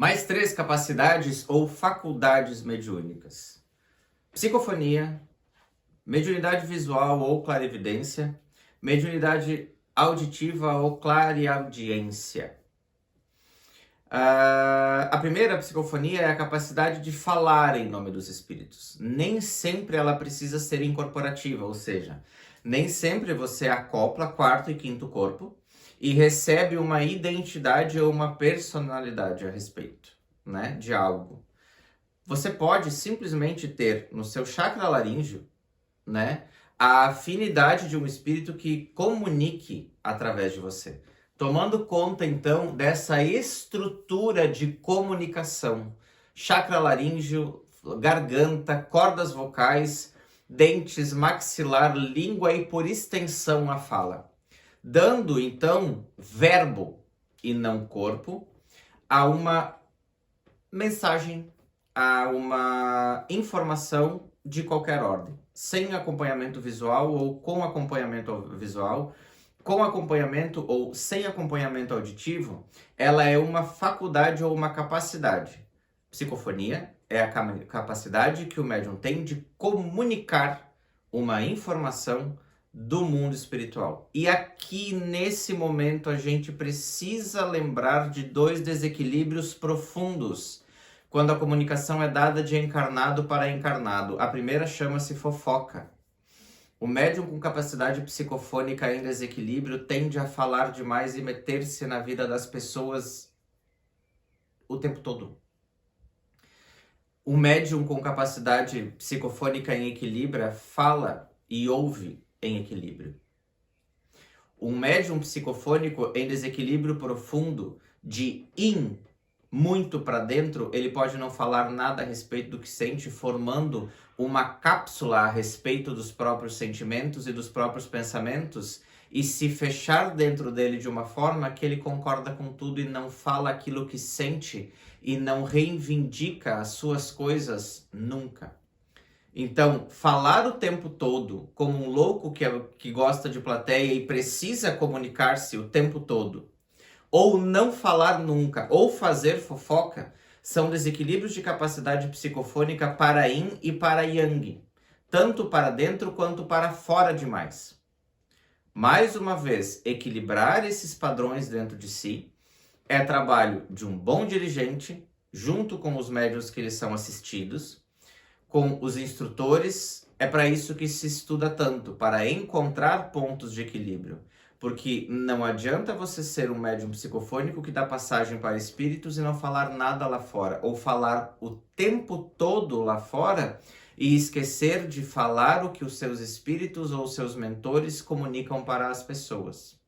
Mais três capacidades ou faculdades mediúnicas: psicofonia, mediunidade visual ou clarividência, mediunidade auditiva ou clareaudiência. A primeira, a psicofonia, é a capacidade de falar em nome dos espíritos. Nem sempre ela precisa ser incorporativa, ou seja, nem sempre você acopla quarto e quinto corpo e recebe uma identidade ou uma personalidade a respeito, né, de algo. Você pode simplesmente ter no seu chakra laríngeo, né, a afinidade de um espírito que comunique através de você. Tomando conta, então, dessa estrutura de comunicação. Chakra laríngeo, garganta, cordas vocais, dentes, maxilar, língua e, por extensão, a fala. Dando, então, verbo e não corpo a uma mensagem, a uma informação de qualquer ordem, sem acompanhamento visual ou com acompanhamento visual, com acompanhamento ou sem acompanhamento auditivo, ela é uma faculdade ou uma capacidade. Psicofonia é a capacidade que o médium tem de comunicar uma informação do mundo espiritual. E aqui, nesse momento, a gente precisa lembrar de dois desequilíbrios profundos quando a comunicação é dada de encarnado para encarnado. A primeira chama-se fofoca. O médium com capacidade psicofônica em desequilíbrio tende a falar demais e meter-se na vida das pessoas o tempo todo. O médium com capacidade psicofônica em equilíbrio fala e ouve em equilíbrio. Um médium psicofônico em desequilíbrio profundo de muito para dentro, ele pode não falar nada a respeito do que sente, formando uma cápsula a respeito dos próprios sentimentos e dos próprios pensamentos e se fechar dentro dele de uma forma que ele concorda com tudo e não fala aquilo que sente e não reivindica as suas coisas nunca. Então, falar o tempo todo como um louco que gosta de plateia e precisa comunicar-se o tempo todo, ou não falar nunca, ou fazer fofoca, são desequilíbrios de capacidade psicofônica para yin e para yang, tanto para dentro quanto para fora demais. Mais uma vez, equilibrar esses padrões dentro de si é trabalho de um bom dirigente, junto com os médiuns que lhes são assistidos, com os instrutores. É para isso que se estuda tanto, para encontrar pontos de equilíbrio. Porque não adianta você ser um médium psicofônico que dá passagem para espíritos e não falar nada lá fora, ou falar o tempo todo lá fora e esquecer de falar o que os seus espíritos ou seus mentores comunicam para as pessoas.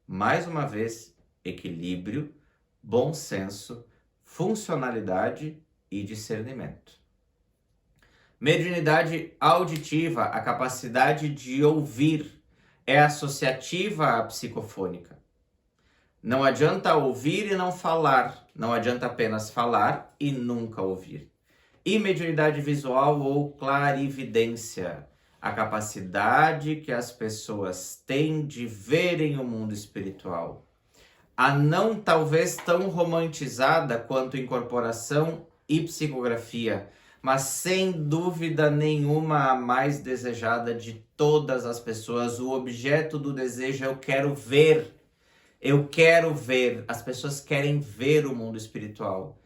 Mais uma vez, equilíbrio, bom senso, funcionalidade e discernimento. Mediunidade auditiva, a capacidade de ouvir, é associativa à psicofônica. Não adianta ouvir e não falar. Não adianta apenas falar e nunca ouvir. E mediunidade visual ou clarividência. A capacidade que as pessoas têm de verem o mundo espiritual. A não talvez tão romantizada quanto incorporação e psicografia, mas sem dúvida nenhuma a mais desejada de todas as pessoas. O objeto do desejo é eu quero ver. Eu quero ver. As pessoas querem ver o mundo espiritual.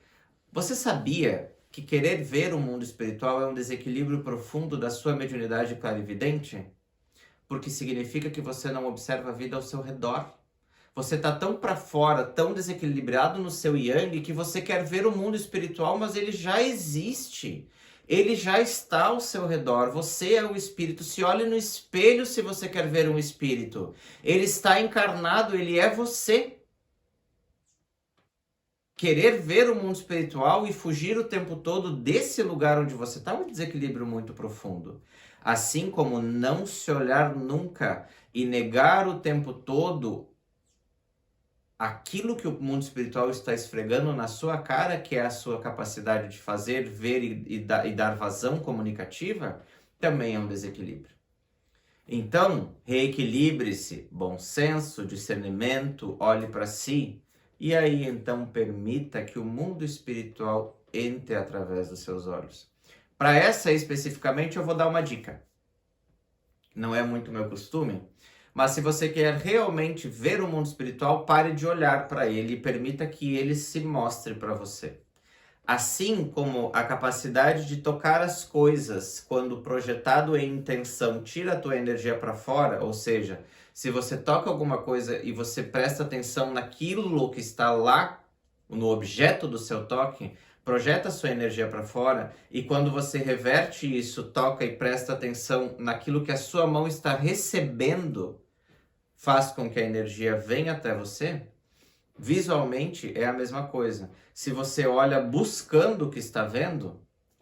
Você sabia que querer ver o mundo espiritual é um desequilíbrio profundo da sua mediunidade clarividente? Porque significa que você não observa a vida ao seu redor. Você está tão para fora, tão desequilibrado no seu yang, que você quer ver o mundo espiritual, mas ele já existe. Ele já está ao seu redor. Você é o espírito. Se olhe no espelho se você quer ver um espírito. Ele está encarnado, ele é você. Querer ver o mundo espiritual e fugir o tempo todo desse lugar onde você está é um desequilíbrio muito profundo. Assim como não se olhar nunca e negar o tempo todo aquilo que o mundo espiritual está esfregando na sua cara, que é a sua capacidade de fazer, ver e dar vazão comunicativa, também é um desequilíbrio. Então, reequilibre-se, bom senso, discernimento, olhe para si, E aí então permita que o mundo espiritual entre através dos seus olhos. Para essa especificamente eu vou dar uma dica. Não é muito meu costume, mas se você quer realmente ver o mundo espiritual, pare de olhar para ele e permita que ele se mostre para você. Assim como a capacidade de tocar as coisas quando projetado em intenção tira a tua energia para fora, ou seja, se você toca alguma coisa e você presta atenção naquilo que está lá, no objeto do seu toque, projeta a sua energia para fora, e quando você reverte isso, toca e presta atenção naquilo que a sua mão está recebendo, faz com que a energia venha até você. Visualmente é a mesma coisa. Se você olha buscando o que está vendo,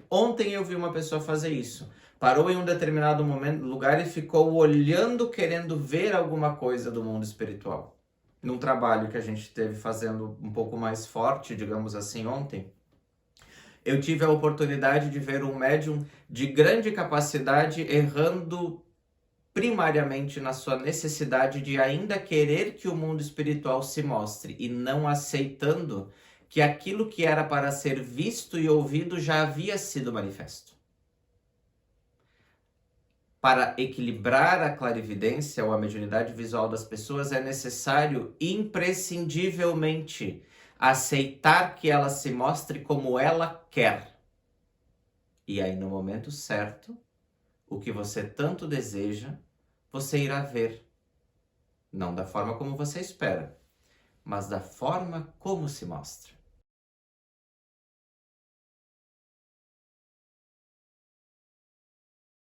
ontem eu vi uma pessoa fazer isso. Parou em um determinado lugar e ficou olhando, querendo ver alguma coisa do mundo espiritual. Num trabalho que a gente teve fazendo um pouco mais forte, digamos assim, ontem, eu tive a oportunidade de ver um médium de grande capacidade errando primariamente na sua necessidade de ainda querer que o mundo espiritual se mostre e não aceitando que aquilo que era para ser visto e ouvido já havia sido manifesto. Para equilibrar a clarividência ou a mediunidade visual das pessoas, é necessário imprescindivelmente aceitar que ela se mostre como ela quer. E aí, no momento certo, o que você tanto deseja, você irá ver. Não da forma como você espera, mas da forma como se mostra.